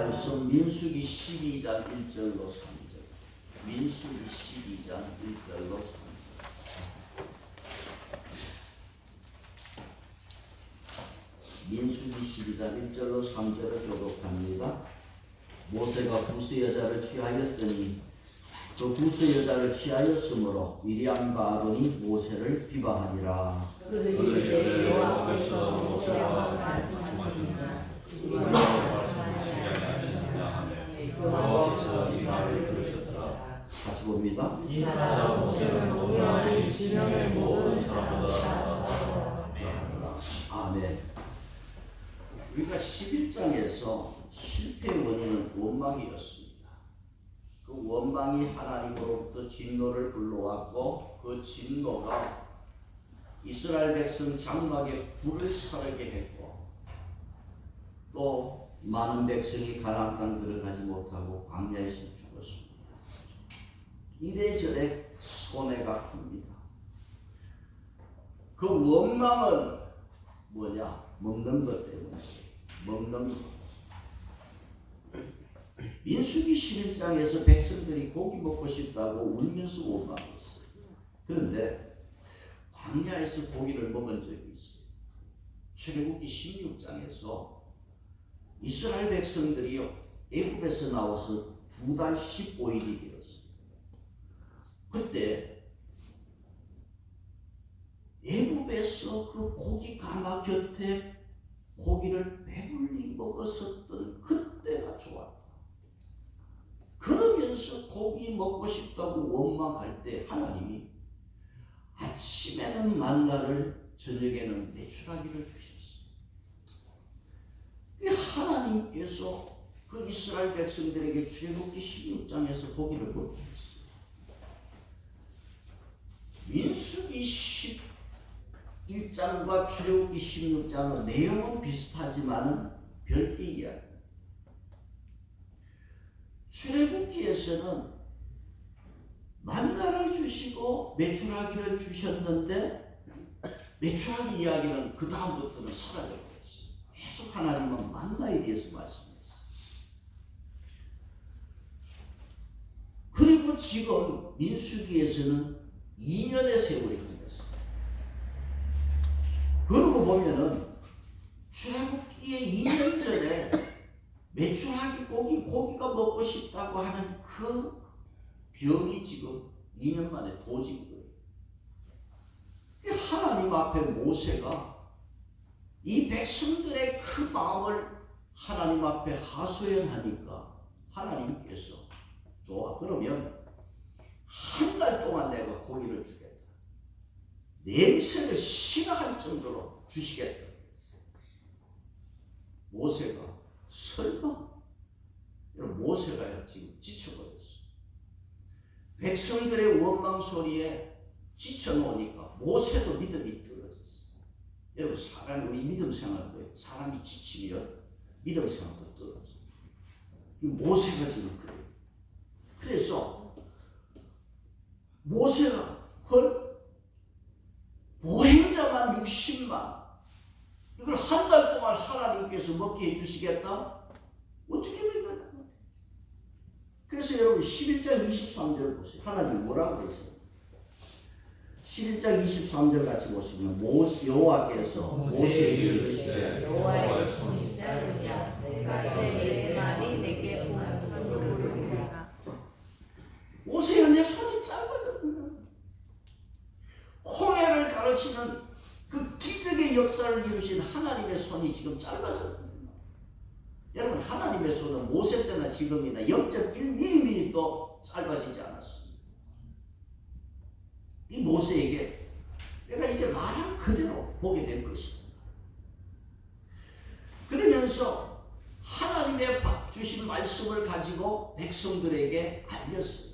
말씀 민수기 12장 1절로 3절. 민수기 12장 1절로 3절. 민수기 12장 1절로 3절을 교독합니다. 모세가 구스 여자를 취하였더니 그 구스 여자를 취하였으므로 미리암과 아론이 모세를 비방하니라. 그들이 여호와께서 모세와 말씀하시니라 여호와께서 이 말을 들으셨더라. 같이 봅니다. 이 사자 모세는 오늘 안에 진영의 모든 사람보다 아멘. 우리가 11장에서 실패의 원인은 원망이었습니다. 그 원망이 하나님으로부터 진노를 불러왔고 그 진노가 이스라엘 백성 장막에 불을 사르게 했고 또 많은 백성이 가나안 땅 들어가지 못하고 광야에서 죽었습니다. 이래저래 손해가 큽니다. 그 원망은 뭐냐? 먹는 것 때문에. 먹는 것. 민수기 11장에서 백성들이 고기 먹고 싶다고 울면서 원망했어요. 그런데 광야에서 고기를 먹은 적이 있어요. 출애굽기 16장에서 이스라엘 백성들이요 애굽에서 나와서 2달 15일이 되었어요. 그때 애굽에서 그 고기 가마 곁에 고기를 배불리 먹었었던 그때가 좋았다. 그러면서 고기 먹고 싶다고 원망할 때 하나님이 아침에는 만나를 저녁에는 메추라기를 주셨어요. 하나님께서 그 이스라엘 백성들에게 출애굽기 16장에서 고기를 먹게 했어요. 민수기 11장과 출애굽기 16장은 내용은 비슷하지만은 별개 이야기. 출애굽기에서는 만나를 주시고 메추라기를 주셨는데 메추라기 이야기는 그 다음부터는 사라졌어요. 계속 하나님은 만나에 대해서 말씀했어요. 그리고 지금 민수기에서는 2년의 세월이 흘렀어요. 그러고 보면은 출애굽기의 2년 전에 메추라기 고기가 먹고 싶다고 하는 그 병이 지금 2년 만에 도진 거예요. 하나님 앞에 모세가 이 백성들의 그 마음을 하나님 앞에 하소연하니까 하나님께서 좋아, 그러면 한 달 동안 내가 고기를 주겠다. 냄새를 싫어할 정도로 주시겠다. 모세가 설마? 여러분, 모세가 지금 지쳐버렸어. 백성들의 원망 소리에 지쳐놓으니까 모세도 믿음이 떨어졌어. 여러분, 우리 믿음 생활도 사람이 지치면 믿음 생활도 떨어져. 모세가 지금 그래요. 그래서 모세가 보행자만 60만 이걸 한 달 동안 하나님께서 먹게 해주시겠다? 어떻게 된 거야? 그래서 여러분 11장 23절 보세요. 하나님 뭐라고 그러세요? 11장 23절 같이 보시면 여호와께서 모세에게 이르시되 여호와의 손이 짧으냐 내가 이제 내 말이 내게 오르리라. 모세야, 내 손이 짧아졌구나. 홍해를 가르치는 그 기적의 역사를 이루신 하나님의 손이 지금 짧아졌구나. 여러분, 하나님의 손은 모세 때나 지금이나 0.1mm도 짧아지지 않았습니다. 이 모세에게 내가 이제 말한 그대로 보게 될 것이다. 그러면서 하나님의 주신 말씀을 가지고 백성들에게 알렸어요.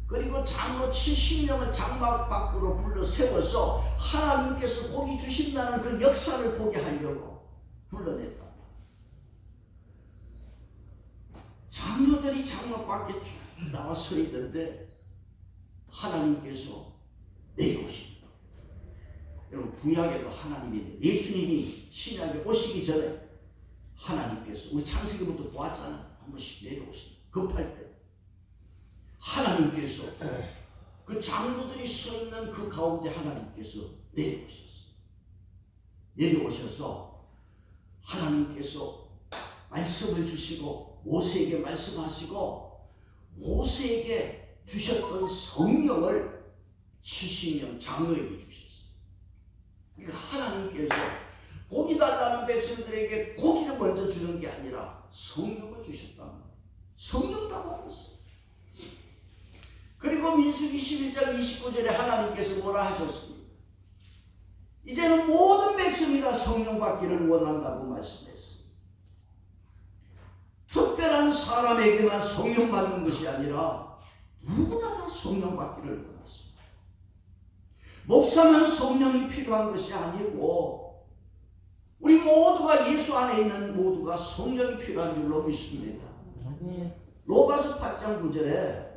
그리고 장로 70명을 장막 밖으로 불러 세워서 하나님께서 고기 주신다는 그 역사를 보게 하려고 불러냈다. 장로들이 장막 밖에 쭉 나와 서 있는데 하나님께서 내려오십니다. 여러분, 구약에도 하나님이 예수님이 신약에 오시기 전에 하나님께서 우리 창세기부터 보았잖아. 한 번씩 내려오시는 급할 때 하나님께서 그 장로들이 서 있는 그 가운데 하나님께서 내려오셔서 하나님께서 말씀을 주시고 모세에게 말씀하시고 모세에게 주셨던 성령을 70명 장로에게 주셨어요. 그러니까 하나님께서 고기 달라는 백성들에게 고기를 먼저 주는 게 아니라 성령을 주셨단 말이에요. 성령 다 받았어요. 그리고 민수기 11장 29절에 하나님께서 뭐라 하셨습니까? 이제는 모든 백성이 다 성령 받기를 원한다고 말씀했어요. 특별한 사람에게만 성령 받는 것이 아니라 누구나 다 성령 받기를 원했습니다. 목사만 성령이 필요한 것이 아니고 우리 모두가 예수 안에 있는 모두가 성령이 필요한 줄로 믿습니다. 로마서 8장 9절에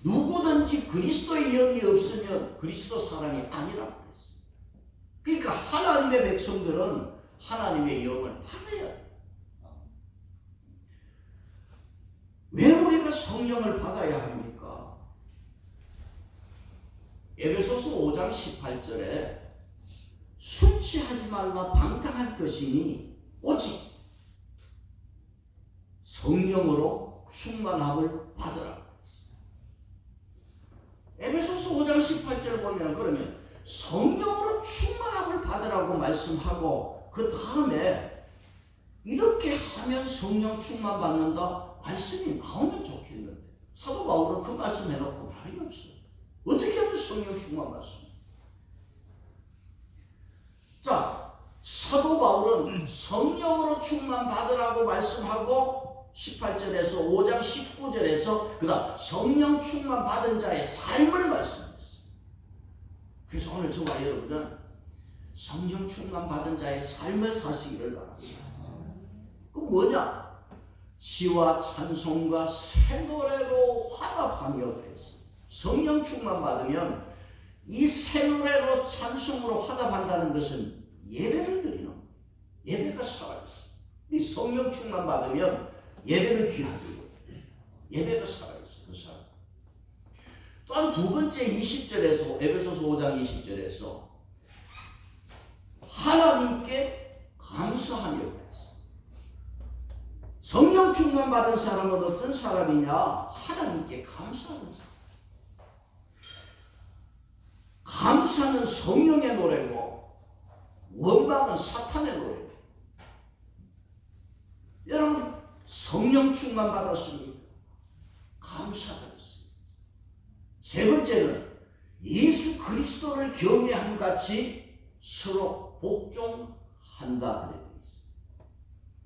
누구든지 그리스도의 영이 없으면 그리스도 사람이 아니라고 했어요. 그러니까 하나님의 백성들은 하나님의 영을 받아야 돼요. 왜 우리가 성령을 받아야 합니까? 에베소서 5장 18절에 순치하지 말라 방탕할 것이니 오직 성령으로 충만함을 받으라. 에베소서 5장 18절을 보면 그러면 성령으로 충만함을 받으라고 말씀하고 그 다음에 이렇게 하면 성령 충만 받는다 말씀이 나오면 좋겠는데 사도 바울은 그 말씀 해놓고 말이 없어요. 어떻게 하면 성령 충만 받습니까? 자, 사도 바울은 성령으로 충만 받으라고 말씀하고 18절에서 5장 19절에서 그 다음 성령 충만 받은 자의 삶을 말씀했어요. 그래서 오늘 저와 여러분은 성령 충만 받은 자의 삶을 사시기를 바랍니다. 그 뭐냐? 시와 찬송과 새 노래로 화답하며 그랬어요. 성령 충만 받으면 이 새 노래로 찬송으로 화답한다는 것은 예배를 드리는 거예요. 예배가 살아있어요. 이 성령 충만 받으면 예배를 귀하게 예배가 살아있어요. 그 사람. 또한 두 번째 20절에서 에베소서 5장 20절에서 하나님께 감사하며 그랬어요. 성령 충만 받은 사람은 어떤 사람이냐? 하나님께 감사하는 사람. 감사는 성령의 노래고 원망은 사탄의 노래고. 여러분 성령 충만 받았습니까? 감사가 있어요. 세 번째는 예수 그리스도를 경외함 같이 서로 복종한다 그래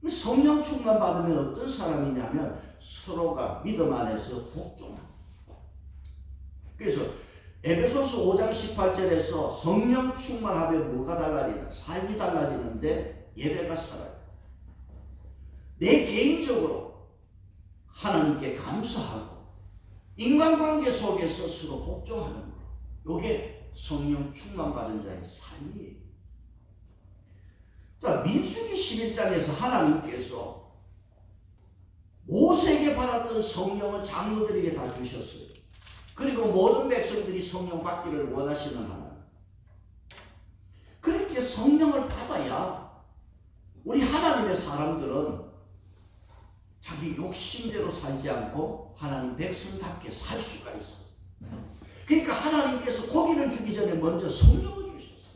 있어요. 성령 충만 받으면 어떤 사람이냐면 서로가 믿음 안에서 복종합니다. 그래서 에베소서 5장 18절에서 성령 충만하면 뭐가 달라지나? 삶이 달라지는데 예배가 살아요. 내 개인적으로 하나님께 감사하고 인간관계 속에서 서로 복종하는 거. 이게 성령 충만받은 자의 삶이에요. 자, 민수기 11장에서 하나님께서 모세에게 받았던 성령을 장로들에게 다 주셨어요. 그리고 모든 백성들이 성령 받기를 원하시는 하나님. 그렇게 성령을 받아야 우리 하나님의 사람들은 자기 욕심대로 살지 않고 하나님 백성답게 살 수가 있어. 그러니까 하나님께서 고기를 주기 전에 먼저 성령을 주셨어요.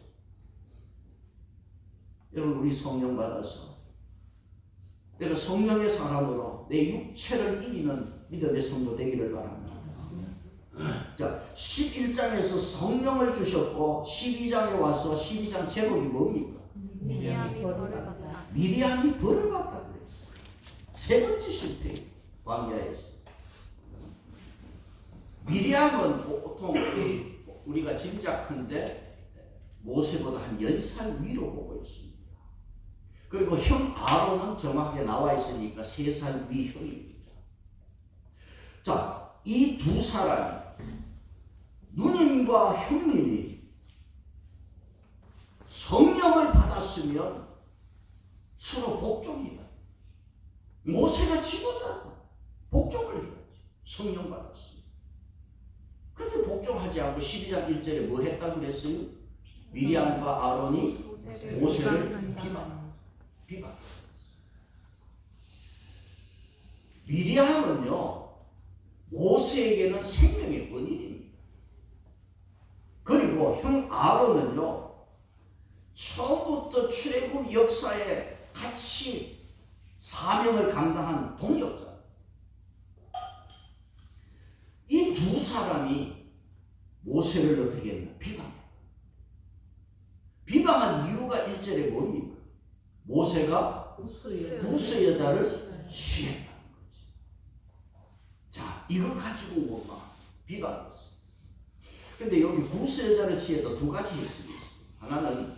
여러분 우리 성령 받아서 내가 성령의 사람으로 내 육체를 이기는 믿음의 성도 되기를 바랍니다. 자, 11장에서 성령을 주셨고 12장에 와서 12장 제목이 뭡니까? 미리암이 벌을 받았다. 미리암이 벌을 받다 그랬어요. 세 번째 실패 광야에서. 미리암은 보통 우리가 짐작컨대 모세보다 한 10살 위로 보고 있습니다. 그리고 형 아론은 정확하게 나와 있으니까 3살 위 형입니다. 자, 이 두 사람이 누님과 형님이 성령을 받았으면 서로 복종이다. 모세가 지도자다. 복종을 해야지. 성령 받았어요. 근데 복종하지 않고 12장 1절에 뭐 했다고 그랬어요? 미리암과 아론이 모세를 비방. 미리암은요, 모세에게는 생명의 원인입니다. 그리고 형 아론은요, 처음부터 출애굽 역사에 같이 사명을 감당한 동역자. 이 두 사람이 모세를 어떻게 했나? 비방한 이유가 1절에 뭡니까? 모세가 구스 여자를 취했다는 거지. 자, 이거 가지고 비방했어. 근데 여기 구스 여자를 취했다 두 가지 해석이 있어요. 하나는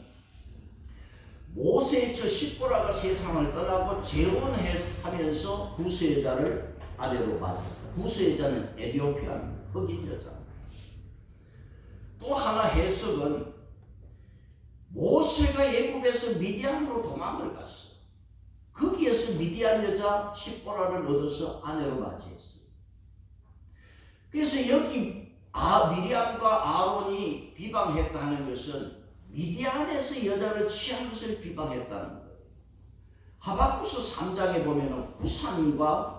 모세의 처 십보라가 세상을 떠나고 재혼하면서 구스 여자를 아내로 맞았다. 구스 여자는 에티오피아입니다. 흑인 여자. 또 하나 해석은 모세가 애굽에서 미디안으로 도망을 갔어. 거기에서 미디안 여자 십보라를 얻어서 아내로 맞이했어요. 그래서 여기 미리암과 아론이 비방했다는 것은 미디안에서 여자를 취한 것을 비방했다는 거예요. 하박구서 3장에 보면 구산과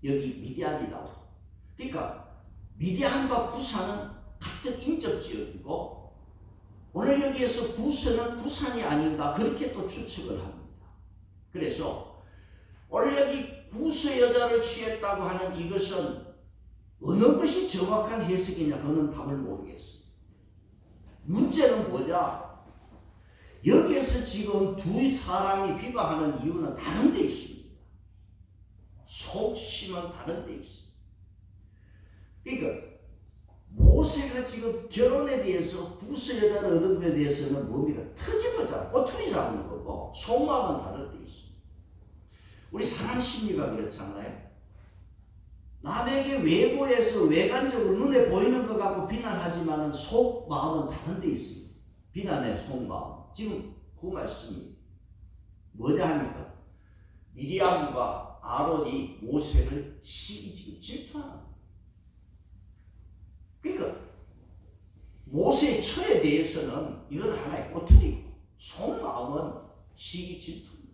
여기 미디안이 나와. 그러니까 미디안과 구산은 같은 인접 지역이고 오늘 여기에서 구스는 구산이 아닌가 그렇게 또 추측을 합니다. 그래서 오늘 여기 구스 여자를 취했다고 하는 이것은 어느 것이 정확한 해석이냐 그는 답을 모르겠어요. 문제는 뭐냐? 여기에서 지금 두 사람이 비방하는 이유는 다른 데 있습니다. 속심은 다른 데 있습니다. 그러니까 모세가 지금 결혼에 대해서 구스 여자를 얻은 것에 대해서는 뭡니까? 트집을 잡고 꼬투리 잡는 거고 속마음은 다른 데 있습니다. 우리 사람 심리가 그렇잖아요. 남에게 외부에서 외관적으로 눈에 보이는 것 갖고 비난하지만 속마음은 다른 데 있습니다. 비난의 속마음. 지금 그 말씀이 뭐냐 하니까 미리암과 아론이 모세를 지금 질투하는 거예요. 그러니까 모세의 처에 대해서는 이건 하나의 꼬투리고 속마음은 시기 질투입니다.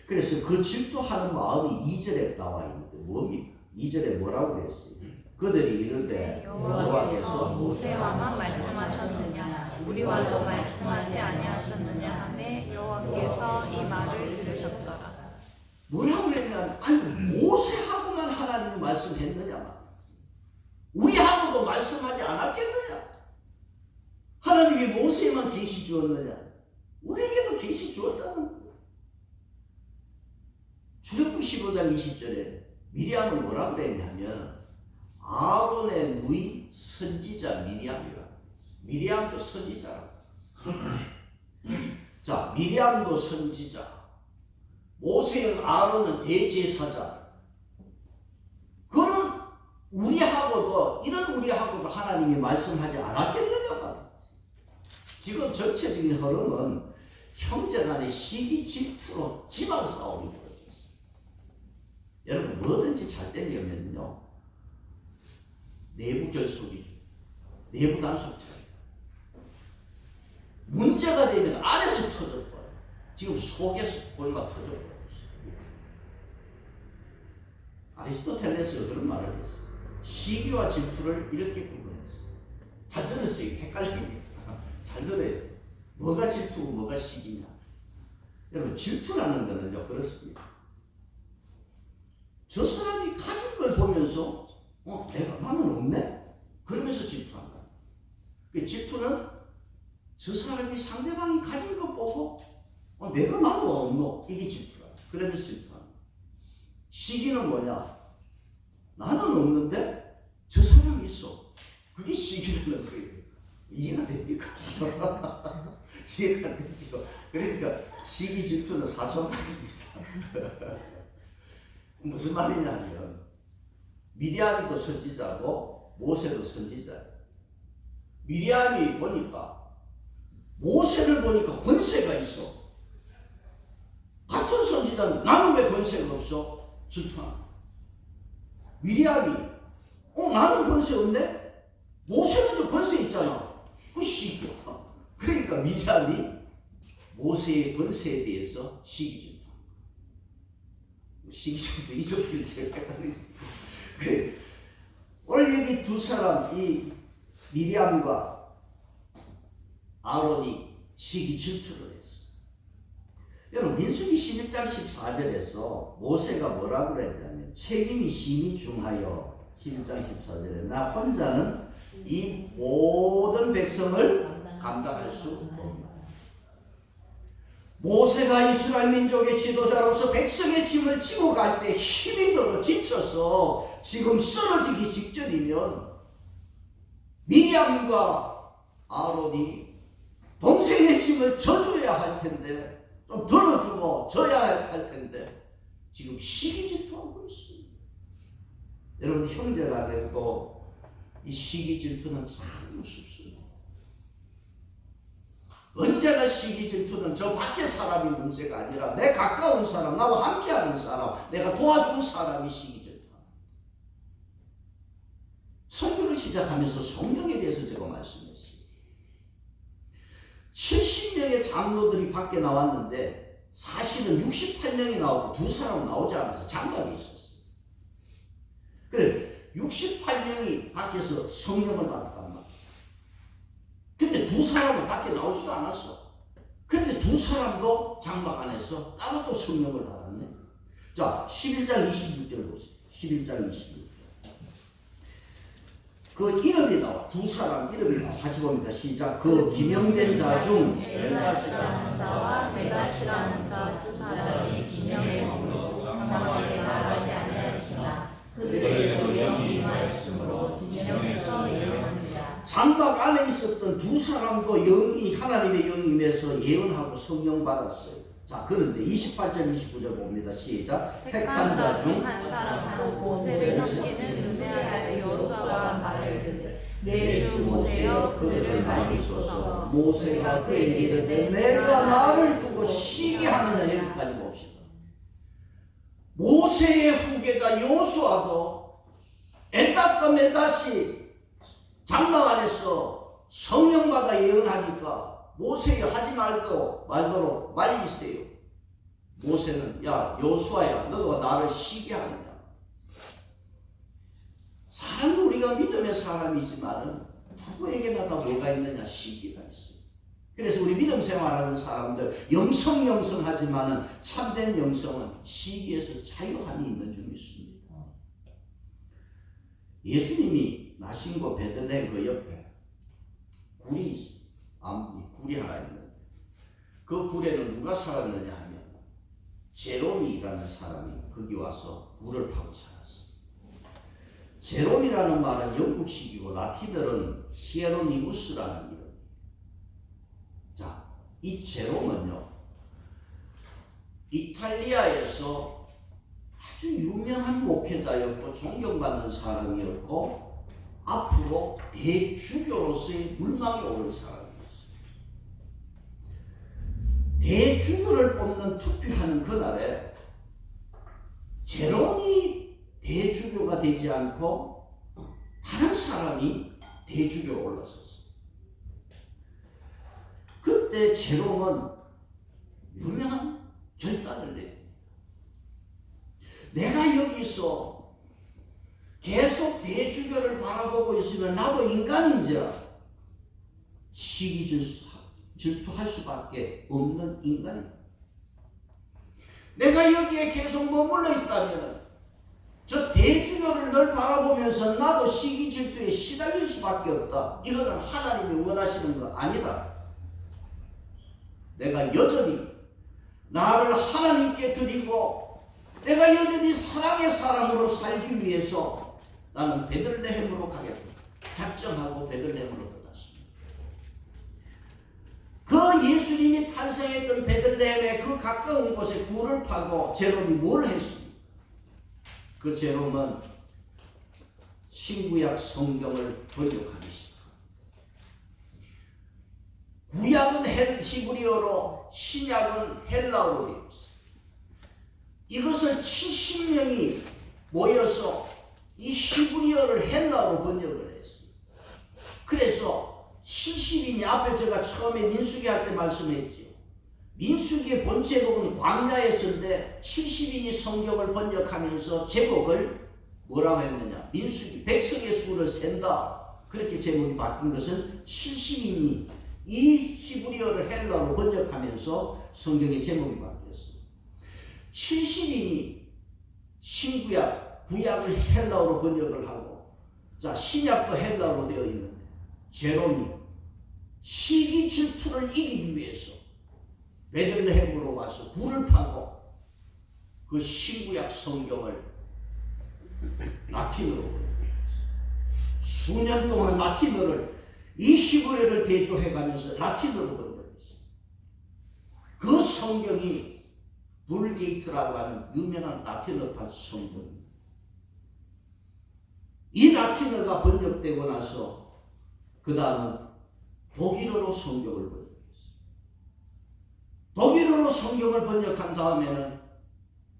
그래서 그 질투하는 마음이 2절에 나와 있는데 뭡니까? 2절에 뭐라고 그랬어요? 그들이 이르되 여호와께서 모세와만 말씀하셨느냐 우리와도 말씀하지 아니하셨느냐 하매 여호와께서 이 말을 들으셨더라. 뭐라고 했냐면 모세하고만 하나님이 말씀했느냐 우리하고도 말씀하지 않았겠느냐? 하나님이 모세에만 계시 주었느냐? 우리에게도 계시 주었다는 거예요. 출애굽기 15장 20절에 미리암을 뭐라고 그랬냐면 아론의 누이 선지자 미리암이라고. 미리암도 선지자라고. 자, 미리암도 선지자. 모세는 아론은 대제사자. 그런 우리하고도 하나님이 말씀하지 않았겠느냐. 지금 전체적인 흐름은 형제간의 시기 질투로 지방 싸움이 벌어졌어요. 여러분 뭐든지 잘 되려면요 내부 결속이죠. 내부 단속자. 문제가 되면 안에서 터져버려요. 지금 속에서 골마 터져버려요. 아리스토텔레스가 그런 말을 했어요. 시기와 질투를 이렇게 구분했어요. 잘 들었어요. 헷갈립니다. 잘 들어요. 뭐가 질투고 뭐가 시기냐. 여러분 질투라는 거는요 그렇습니다. 저 사람이 가진 걸 보면서 나는 없네? 그러면서 질투한다. 그 질투는 저 사람이 상대방이 가진 것 보고 내가 나도 없노? 이게 질투라. 그러면서 질투한다. 시기는 뭐냐? 나는 없는데 저 사람이 있어. 그게 시기라는 거예요. 이해가 됩니까? 이해가 되죠. 그러니까 시기 질투는 사정같습니다. 무슨 말이냐면 미리암도 선지자고 모세도 선지자예요. 미리암이 보니까 모세를 보니까 권세가 있어. 같은 선지자 나는 왜 권세가 없어? 질투하는. 미리암이 나는 권세 없네? 모세는 저 권세 있잖아. 그 시기. 그러니까 미리암이 모세의 권세에 대해서 시기 질투. 시기 질투 잊어버리세요. 그래. 오늘 여기 두 사람, 이 미리암과 아론이 시기 질투를 했어. 여러분, 민수기 11장 14절에서 모세가 뭐라고 그랬냐면, 책임이 심히 중하여, 11장 14절에 나 혼자는 이 모든 백성을 감당할 수 없다. 모세가 이스라엘 민족의 지도자로서 백성의 짐을 지고 갈 때 힘이 들어 지쳐서 지금 쓰러지기 직전이면 미리암과 아론이 동생의 짐을 져줘야 할 텐데, 좀 덜어주고 져야 할 텐데 지금 시기 질투하고 있습니다. 여러분, 형제가 되고 이 시기 질투는 참 무섭습니다. 언제나 시기 질투는 저 밖에 사람이 문제가 아니라 내 가까운 사람, 나와 함께하는 사람, 내가 도와준 사람이 시기 질투합니다. 설교를 시작하면서 성령에 대해서 제가 말씀했어요. 70명의 장로들이 밖에 나왔는데 사실은 68명이 나오고 두 사람은 나오지 않아서 장막이 있었어요. 그래, 68명이 밖에서 성령을 받았단 말이야. 근데 두 사람은 밖에 나오지도 않았어. 근데 두 사람도 장막 안에서 따로 또 성령을 받았네. 자, 11장 26절 보세요. 11장 26절. 그 이름이 나와. 두 사람 이름이 나와. 같이 봅니다. 시작. 그 기명된 자 중 엘다시라는 자와 메다시라는 자 두 사람이 지명의 법으로 장막에 나가지 아니하였으나 그들의 노력이 임하였으므로 지명에서 예언하는 자. 장막 안에 있었던 두 사람도 영이, 하나님의 영이 임해서 예언하고 성령 받았어요. 자, 그런데 28절 29절 봅니다. 시작. 택한 자 중 한 사람도 모세를 섬기는 눈의 아들 여호수아가 말을 이르되 내 주 모세여 그들을 말리소서. 모세가 그에게 이르되 내가 나를 두고 시기하느냐. 여기까지 봅시다. 모세의 후계자 여호수아도 엔닥과 메다시 장막 안에서 성령받아 예언하니까 모세여 하지 말도록 말리세요. 모세는 야 여호수아야 너가 나를 시기하느냐. 사람은 우리가 믿음의 사람이지만은 누구에게나 다 뭐가 있느냐, 시기가 있어요. 그래서 우리 믿음 생활하는 사람들 영성하지만은 참된 영성은 시기에서 자유함이 있는 줄 믿습니다. 예수님이 나신 곳 베들레헴 그 옆에 굴이 있어요. 굴이 하나 있는데 그 굴에는 누가 살았느냐 하면 제롬이라는 사람이 거기 와서 굴을 파고 살았어요. 제롬이라는 말은 영국식이고 라틴어는 히에로니무스라는 이름이에요. 자, 이 제롬은요 이탈리아에서 아주 유명한 목회자였고 존경받는 사람이었고 앞으로 대주교로서의 물망에 오른 사람이었어요. 대주교를 뽑는 투표하는 그날에 제롬이 대주교가 되지 않고 다른 사람이 대주교로 올라섰어요. 그때 제롬은 유명한 결단을 내요. 내가 여기서 계속 대주교를 바라보고 있으면 나도 인간인지라 시기 질투할 수밖에 없는 인간이다. 내가 여기에 계속 머물러 있다면 저 대주교를 늘 바라보면서 나도 시기 질투에 시달릴 수밖에 없다. 이거는 하나님이 원하시는 거 아니다. 내가 여전히 나를 하나님께 드리고 내가 여전히 사랑의 사람으로 살기 위해서 나는 베들레헴으로 가겠다. 작정하고 베들레헴으로 떠났습니다. 그 예수님이 탄생했던 베들레헴의 그 가까운 곳에 굴을 파고 제롬이 뭘 했습니까? 그 제롬은 신구약 성경을 번역하기 시작합니다. 구약은 히브리어로 신약은 헬라어로 되어 있어요. 이것을 70명이 모여서 이 히브리어를 헬라어로 번역을 했어요. 그래서 70인이 앞에 제가 처음에 민수기 할 때 말씀했죠. 민수기의 본 제목은 광야에서인데 70인이 성경을 번역하면서 제목을 뭐라고 했느냐. 민수기 백성의 수를 센다. 그렇게 제목이 바뀐 것은 70인이 이 히브리어를 헬라어로 번역하면서 성경의 제목이 바뀌었어요. 70인이 신구약, 구약을 헬라어로 번역을 하고, 자, 신약도 헬라어로 되어 있는데, 제롬이 시기 질투를 이기기 위해서 베들레헴으로 와서 불을 타고 그 신구약 성경을 라틴어로 번역했어요. 수년 동안 라틴어를, 이 히브리어를 대조해가면서 라틴어로 번역했어요. 그 성경이 불게이트라고 하는 유명한 라틴어판 성경입니다. 이 라틴어가 번역되고 나서 그 다음은 독일어로 성경을 번역했어요. 독일어로 성경을 번역한 다음에는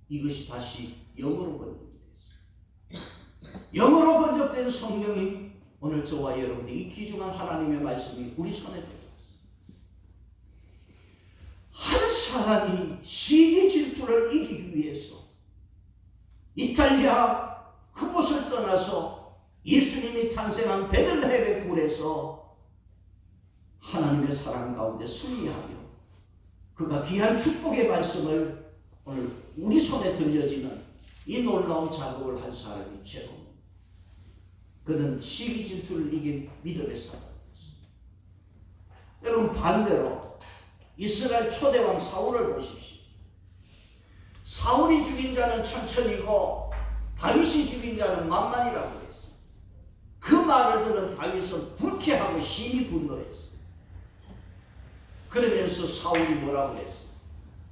이것이 다시 영어로 번역이 됐어요. 영어로 번역된 성경이 오늘 저와 여러분이 이 귀중한 하나님의 말씀이 우리 손에 들어왔어요. 한 사람이 시기 질투를 이기기 위해서 이탈리아 그곳을 떠나서 예수님이 탄생한 베들레헴의 굴에서 하나님의 사랑 가운데 승리하며 그가 귀한 축복의 말씀을 오늘 우리 손에 들려지는 이 놀라운 작업을 한 사람이 제롬. 그는 시기 질투를 이긴 믿음의 사람이었습니다. 여러분, 반대로 이스라엘 초대왕 사울을 보십시오. 사울이 죽인 자는 천천히고 다윗이 죽인 자는 만만이라고 했어요. 그 말을 들은 다윗은 불쾌하고 심히 분노했어요. 그러면서 사울이 뭐라고 했어요?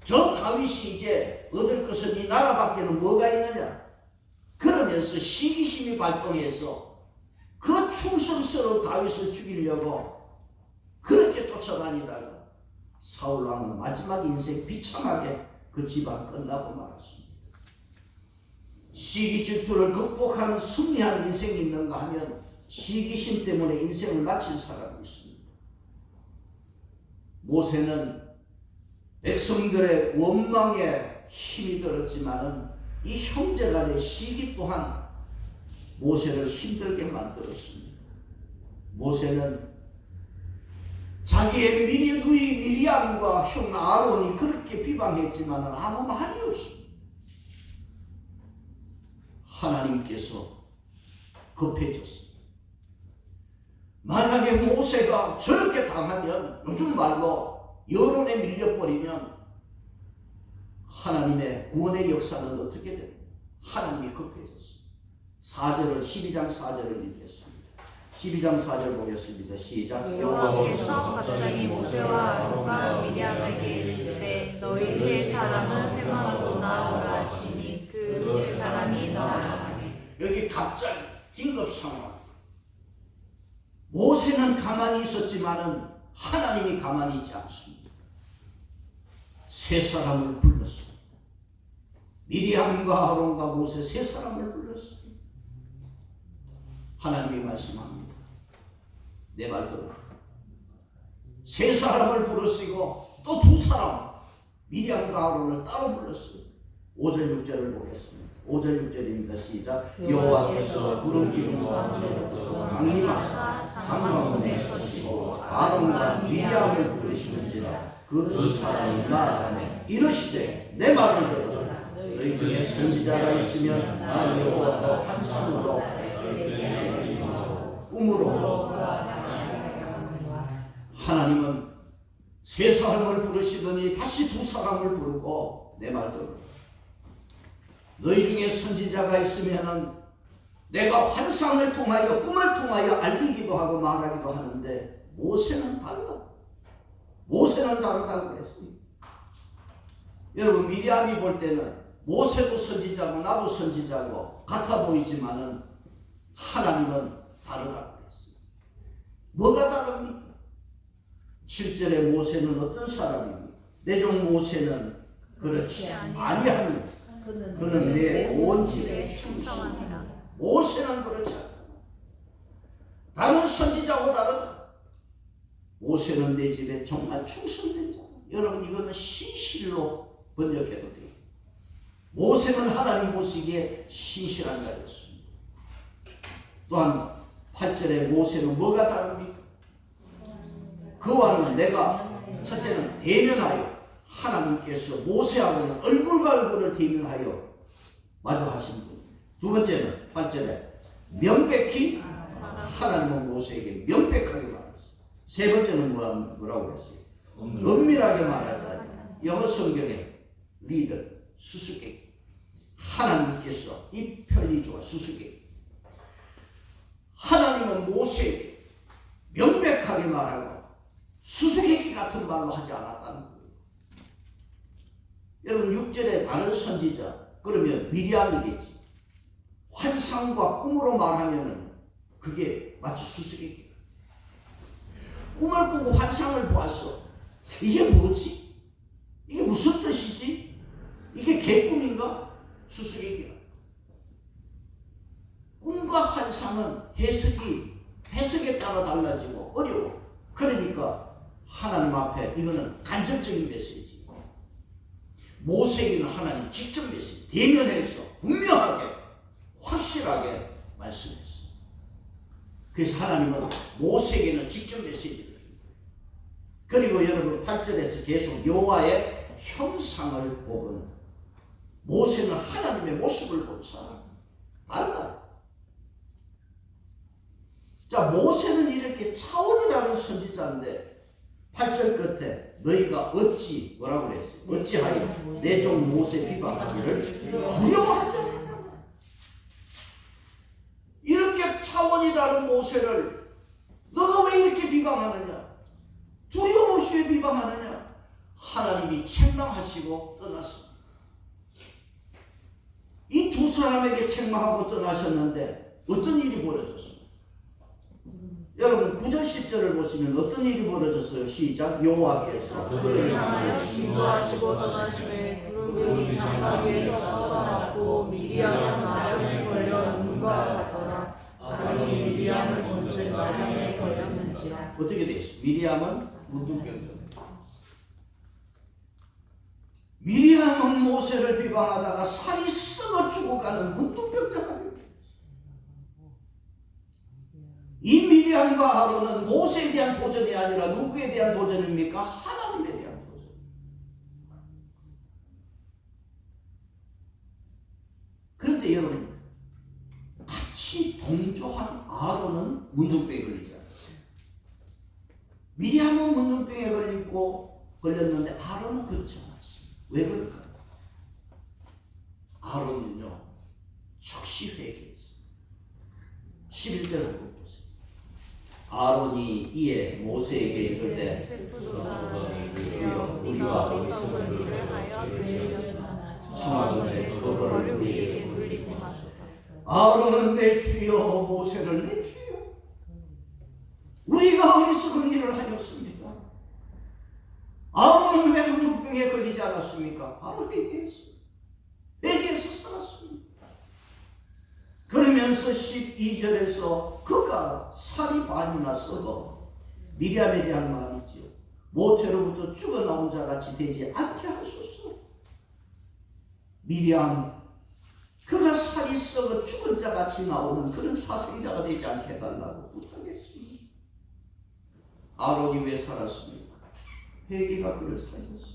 저 다윗이 이제 얻을 것은 이 나라밖에는 뭐가 있느냐? 그러면서 시기심이 발동해서 그 충성스러운 다윗을 죽이려고 그렇게 쫓아다니다가 사울 왕은 마지막 인생 비참하게 그 집안 끝나고 말았습니다. 시기 질투를 극복하는 승리한 인생이 있는가 하면 시기심 때문에 인생을 마친 사람이 있습니다. 모세는 백성들의 원망에 힘이 들었지만은 이 형제간의 시기 또한 모세를 힘들게 만들었습니다. 모세는 자기의 누이 미리암과 형 아론이 그렇게 비방했지만 아무 말이 없습니다. 하나님께서 급해졌습니다. 만약에 모세가 저렇게 당하면, 요즘 말로 여론에 밀려버리면 하나님의 구원의 역사는 어떻게 됩니까? 하나님이 급해졌습니다. 4절을 12장 4절을 읽겠습니다. 12장 4절 보겠습니다. 시작. 여호와께서 갑자기 모세와 아론과 미리암에게 이르시되 너희 세 사람은 회막으로 나오라 하시니 그 세 사람이 나아가니. 여기 갑자기 긴급 상황. 모세는 가만히 있었지만은 하나님이 가만히 있지 않습니다. 세 사람을 불렀습니다. 미리암과 아론과 모세 세 사람을 불렀습니다. 하나님이 말씀합니다. 내 말 들어. 세 사람을 부르시고 또 두 사람 미리암과 아론을 따로 불렀어요. 5절 6절을 보겠습니다. 5절 6절입니다. 시작. 여호와께서 구름 기둥 가운데로부터 강림하사 장막문에 서시고 아론과 미리암을 부르시는지라 그 두 사람이 나아가매 이르시되 내 말을 들어라. 너희 중에 선지자가 있으면 나 여호와가 환상으로 꿈으로. 하나님은 세 사람을 부르시더니 다시 두 사람을 부르고 내 말 들어라. 너희 중에 선지자가 있으면은 내가 환상을 통하여 꿈을 통하여 알리기도 하고 말하기도 하는데 모세는 달라. 모세는 다르다고 그랬습니다. 여러분, 미리암이 볼 때는 모세도 선지자고 나도 선지자고 같아 보이지만은 하나님은 다르다고 그랬습니다. 뭐가 다릅니까? 7절에 모세는 어떤 사람입니까? 내 종 모세는 그렇지 아니하니 그는 내 온 집에 충성하니라. 모세는 그렇지 않다. 다른 선지자하고 다르다. 모세는 내 집에 정말 충성된 자다. 여러분 이거는 신실로 번역해도 돼요. 모세는 하나님 보시기에 신실한 자였습니다. 또한 8절에 모세는 뭐가 다릅니까? 그와는 내가 첫째는 대면하여 하나님께서 모세하고는 얼굴과 얼굴을 대면하여 마주하신 분. 두 번째는 8절에 명백히 하나님은 모세에게 명백하게 말했어요. 세 번째는 뭐라고 그랬어요? 은밀하게 말하지 않아요. 영어 성경에 리더, 수수께끼. 하나님께서 이 편리주와 수수께끼. 하나님은 모세에게 명백하게 말하고 수수께끼 같은 말로 하지 않았다는 거예요. 여러분 6절에 다른 선지자 그러면 미리암이겠지. 환상과 꿈으로 말하면은 그게 마치 수수께끼. 꿈을 꾸고 환상을 보았어. 이게 뭐지? 이게 무슨 뜻이지? 이게 개꿈인가? 수수께끼야. 꿈과 환상은 해석에 따라 달라지고 어려워. 그러니까 하나님 앞에 이거는 간접적인 메시지. 모세에게는 하나님 직접 메시지. 대면해서 분명하게 확실하게 말씀했어. 그래서 하나님은 모세에게는 직접 메시지를 줍니다. 그리고 여러분 8절에서 계속 여호와의 형상을 보는 모세는 하나님의 모습을 본 사람. 달라. 자, 모세는 이렇게 차원이 다른 선지자인데 8절 끝에 너희가 어찌 뭐라고 그랬어요? 어찌하여 내 종 모세 비방하기를 두려워하지 않느냐. 이렇게 차원이 다른 모세를 너가 왜 이렇게 비방하느냐? 두려움 없이 왜 비방하느냐? 하나님이 책망하시고 떠났습니다. 이 두 사람에게 책망하고 떠나셨는데 어떤 일이 벌어졌습니까? 여러분 9절 10절을 보시면 어떤 일이 벌어졌어요? 시작. 여호와께서 그들을 향하여 진도하시고 떠나시되 구름이 장막 위에서 떠나갔고 미리암은 아론에 걸려 눈과 같더라. 아론이 미리암을 본즉 나병에 걸렸는지라. 어떻게 되었어요? 미리암은 문둥병자. 미리암은 모세를 비방하다가 살이 썩어 죽어가는 문둥병자가 되었어요. 이 미리암과 아론은 모세에 대한 도전이 아니라 누구에 대한 도전입니까? 하나님에 대한 도전. 그런데 여러분 같이 동조한 아론은 문둥병에 걸리지 않았어요. 미리암은 문둥병에 걸렸는데 아론은 그렇지 않았어요. 왜 그럴까요? 아론은요 즉시 회개했어요. 11절을 보세요. 아론이 이에 모세에게 이르되 슬프도다 주여 우리가 어리석은 일을 하여 죄지었으나 청하건대 그거를 우리에게 돌리지 마소서. 아론은 내 주여 모세를 내 주여 우리가 어리석은 일을 하였습니다. 아론은 왜 문둥병에 걸리지 않았습니까? 바로 회개했어요. 회개해서 살았습니다. 그러면서 12절에서 그가 살이 반이나 썩어 미리암에 대한 말이지요. 모태로부터 죽어나온 자같이 되지 않게 하소서. 미리암 그가 살이 썩어 죽은 자같이 나오는 그런 사생자가 되지 않게 해달라고 부탁했습니다. 아론이 왜 살았습니까? 회개가 그를 살렸습니다.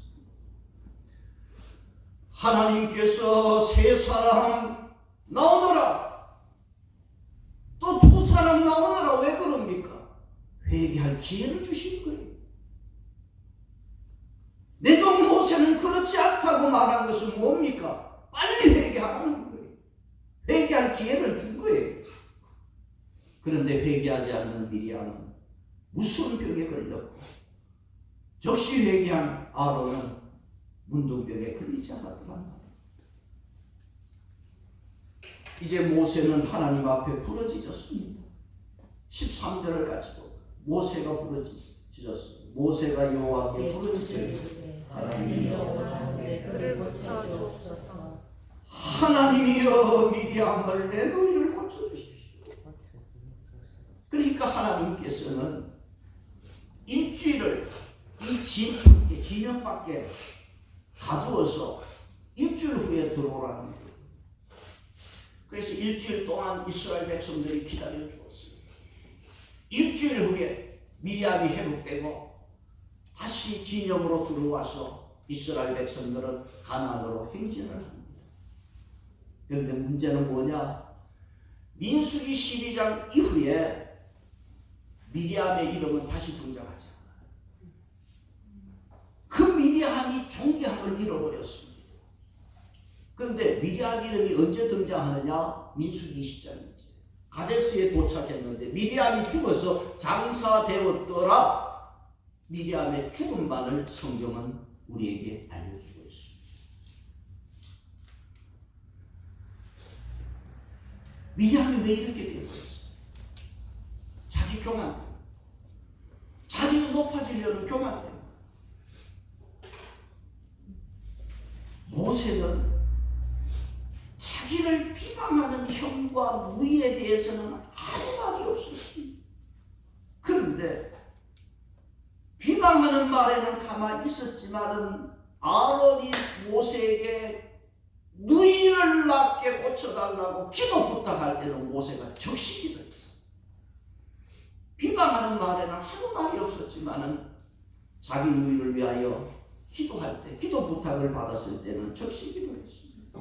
하나님께서 세 사람 나오너라 또 두 사람 나오느라 왜 그럽니까? 회개할 기회를 주신 거예요. 내 종 모세는 그렇지 않다고 말한 것은 뭡니까? 빨리 회개하라는 거예요. 회개할 기회를 준 거예요. 그런데 회개하지 않는 미리암은 무슨 병에 걸렸고 즉시 회개한 아론은 문둥병에 걸리지 않았더라. 이제 모세는 하나님 앞에 부러지졌습니다. 13절을 같이 보고 모세가 부러지졌습니다. 모세가 여호와께 부르짖으되 하나님이여 원하노니 그를 고쳐 주옵소서. 하나님이여 미리암을 내 너희를 고쳐주십시오. 그러니까 하나님께서는 일주일을 이 진영 밖에 가두어서 일주일 후에 들어오라는 거예요. 그래서 일주일 동안 이스라엘 백성들이 기다려 주었어요. 일주일 후에 미리암이 회복되고 다시 진영으로 들어와서 이스라엘 백성들은 가나안으로 행진을 합니다. 그런데 문제는 뭐냐? 민수기 12장 이후에 미리암의 이름은 다시 등장하지 않아요. 그 미리암이 존귀함을 잃어버렸습니다. 그런데 미리암 이름이 언제 등장하느냐? 민수기 20장이지. 가데스에 도착했는데 미리암이 죽어서 장사되었더라. 미리암의 죽음만을 성경은 우리에게 알려주고 있습니다. 미리암이 왜 이렇게 되었어요? 자기 교만 때문에. 자기도 높아지려는 교만 때문에. 모세는 자기를 비방하는 형과 누이에 대해서는 아무 말이 없었습니다. 그런데 비방하는 말에는 가만히 있었지만은 아론이 모세에게 누이를 낫게 고쳐달라고 기도 부탁할 때는 모세가 적시기도 했어. 비방하는 말에는 아무 말이 없었지만은 자기 누이를 위하여 기도할 때, 기도 부탁을 받았을 때는 적시기도 했습니다.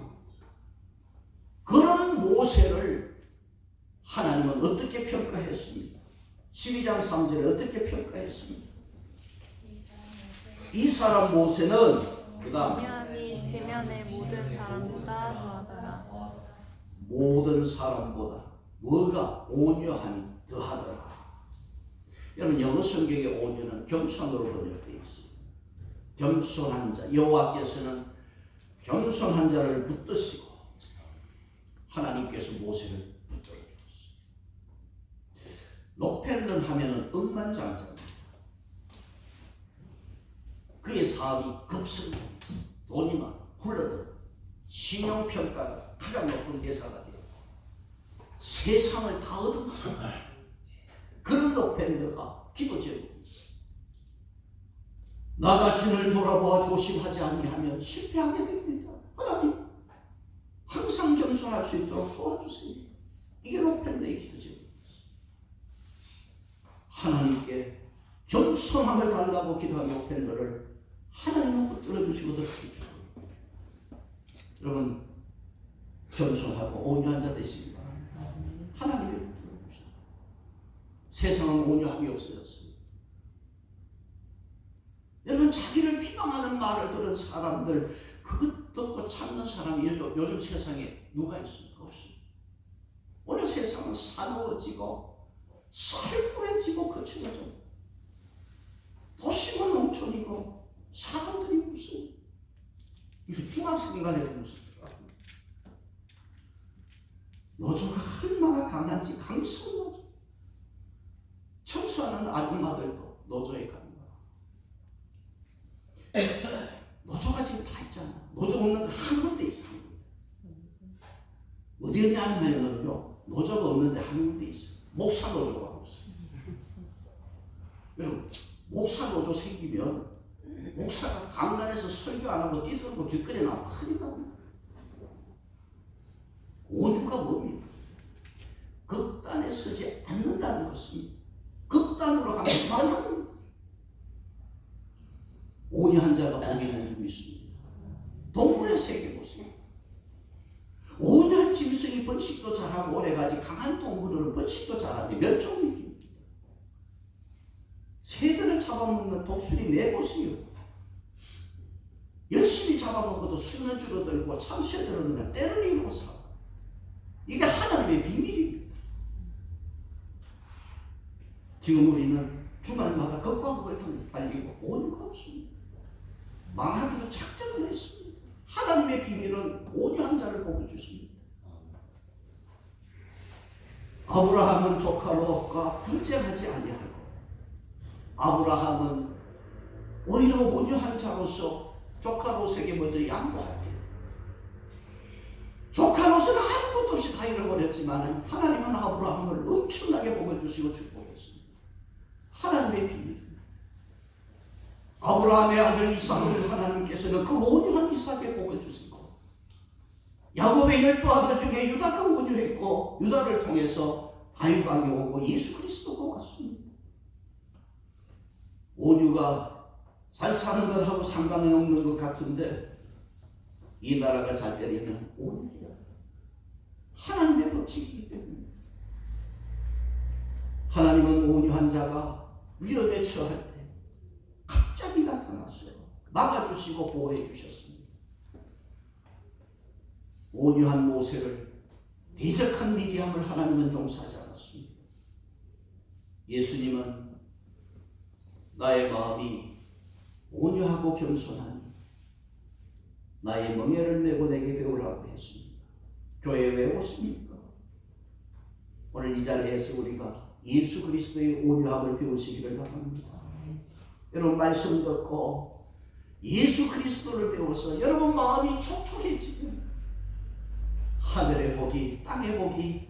그런 모세를 하나님은 어떻게 평가했습니까? 12장 3절에 어떻게 평가했습니까? 이 사람 모세는 미리암이 지면의 모든 사람보다 더하더라. 모든 사람보다 뭐가 온유함이 더하더라. 여러분 영어 성경의 온유는 겸손으로 번역되어 있습니다. 겸손한 자, 여호와께서는 겸손한 자를 붙드시고 하나님께서 모세를 붙들어 주셨어요. 록펠런 하면은 억만장자입니다. 그의 사업이 급습니다. 돈이 막 굴러들어 신용평가가 가장 높은 대사가 되었고 세상을 다 얻어먹는 그런 록펠러가 기도 제목이 있어요. 나 자신을 돌아보아 조심하지 아니하면 실패하게 됩니다. 하나님 항상 겸손할 수 있도록 도와주세요. 이게 록펠러의 기도 제목입니다. 하나님께 겸손함을 달라고 기도한 록펠러를 하나님은 붙들어주시고 덮어주시고 여러분 겸손하고 온유한 자 되시기 바랍니다. 하나님이 붙들어주시고 세상은 온유함이 없어졌습니다. 여러분 자기를 비방하는 말을 들은 사람들 그것 듣고 참는 사람이 요즘 세상에 누가 있습니까? 없습니다. 오늘 세상은 사나워지고 살벌해지고 거칠어져 도시가 농촌이고 사람들이 무슨 이거 중학생 간에도 무섭더라고요. 노조가 얼마나 강한지 강성 노조 청소하는 아줌마들도 노조에 가는 거야. 노조가 지금 다 있잖아. 노조 없는 거 한 군데 있어. 어디 있냐 하면요 노조가 없는데 한 군데 있어. 목사 노조가 없어. 여러분 목사 노조 생기면 목사가 강단에서 설교 안 하고 뛰들고 길거리에 나오면 큰일 납니다. 온유가 뭡니까? 극단에 서지 않는다는 것은 극단으로 가면 말합니다. 온유한 자가 복이 있는 줄 믿습니다. 동물의 세계 보세요. 온유한 짐승이 번식도 잘하고 오래가지 강한 동물은 번식도 잘하는데 몇 종이 새들을 잡아먹는 독수리 내보세요. 열심히 잡아먹어도 수는 줄어들고 참새들은 그냥 때를 이루고 살아. 이게 하나님의 비밀입니다. 지금 우리는 주말마다 극과 극을 달리고 온유가 없습니다. 망하기로 작정을 했습니다. 하나님의 비밀은 온유한 자를 보고 주십니다. 아브라함은 조카 롯과 분쟁하지 아니하고 아브라함은 오히려 온유한 자로서 조카 롯에게 먼저 양보할 때 조카 롯은 아무것도 없이 다 잃어버렸지만 하나님은 아브라함을 엄청나게 복을주시고 축복했습니다. 하나님의 비밀입니다. 아브라함의 아들 이삭을 하나님께서는 그 온유한 이삭의 복을 주시고, 야곱의 12아들 중에 유다가 온유했고 유다를 통해서 다윗 왕이 오고 예수 그리스도가 왔습니다. 온유가 잘 사는 것하고 상관은 없는 것 같은데 이 나라가 잘 되려면 온유해야 돼요. 하나님의 법칙이기 때문에. 하나님은 온유한 자가 위험에 처할 때 갑자기 나타났어요. 막아주시고 보호해 주셨습니다. 온유한 모세를, 대적한 미디암을 하나님은 용서하지 않았습니다. 예수님은 나의 마음이 온유하고 겸손하니 나의 멍에를 메고 내게 배우라고 했습니다. 교회에 왜 오십니까? 오늘 이 자리에서 우리가 예수 그리스도의 온유함을 배우시기를 바랍니다. 여러분 말씀 듣고 예수 그리스도를 배워서 여러분 마음이 촉촉해지면 하늘의 복이, 땅의 복이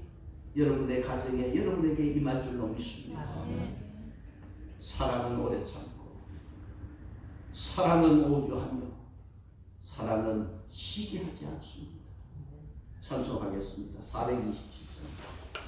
여러분의 가정에, 여러분에게 임할 줄로 믿습니다. 사랑은 오래 참고, 사랑은 온유하며, 사랑은 시기하지 않습니다. 찬송하겠습니다. 427장.